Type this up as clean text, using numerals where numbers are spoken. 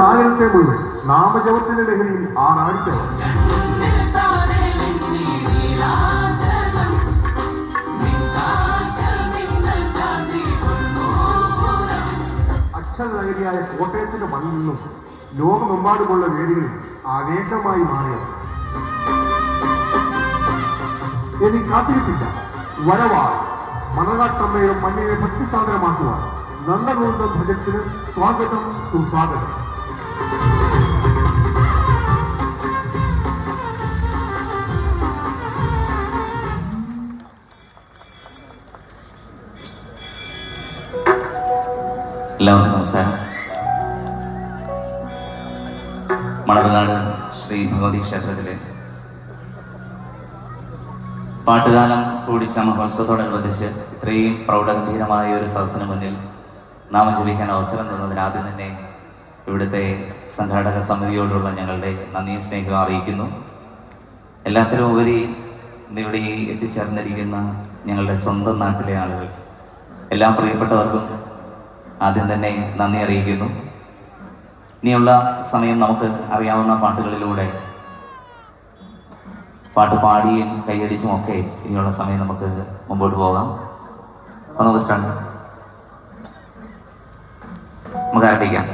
സാഗരത്തെ മുഴുവൻ നാമജപത്തിന്റെ ലഹരിയിൽ ആറാഴ്ചവർ. അക്ഷരനഗരിയായ കോട്ടയത്തിന്റെ മണ്ണിൽ നിന്നും ലോകമെമ്പാടുമുള്ള വേദികളിൽ ആവേശമായി മാറിയത്. ഇനി കാത്തിരിപ്പില്ല, വരവായി മണലാട്ടമ്മയുടെ മണ്ണിനെ ഭക്തിസാധനമാക്കുവാൻ നന്ദഗോവിന്ദം ഭജൻസിന് സ്വാഗതം, സുസ്വാഗതം. എല്ലാവർക്കും നമസ്കാരം. മണർനാട് ശ്രീ ഭഗവതി ക്ഷേത്രത്തിലെ പാട്ടുകാലം കൂടിച്ച മഹോത്സവത്തോടനുബന്ധിച്ച് ഇത്രയും പ്രൗഢഗംഭീരമായ ഒരു സദസ്സിന് മുന്നിൽ നാമം ജപിക്കാൻ അവസരം തന്നതിന് ആദ്യം തന്നെ ഇവിടുത്തെ സംഘാടക സമിതിയോടുള്ള ഞങ്ങളുടെ നന്ദിയും സ്നേഹവും അറിയിക്കുന്നു. എല്ലാത്തിലും ഉപരി ഇന്നിവിടെ എത്തിച്ചേർന്നിരിക്കുന്ന ഞങ്ങളുടെ സ്വന്തം നാട്ടിലെ ആളുകൾ, എല്ലാ പ്രിയപ്പെട്ടവർക്കും ആദ്യം തന്നെ നന്ദി അറിയിക്കുന്നു. ഇനിയുള്ള സമയം നമുക്ക് അറിയാവുന്ന പാട്ടുകളിലൂടെ പാട്ട് പാടിയും കൈയടിച്ചും ഒക്കെ ഇനിയുള്ള സമയം നമുക്ക് മുമ്പോട്ട് പോകാം. നമുക്ക് ആരംഭിക്കാം.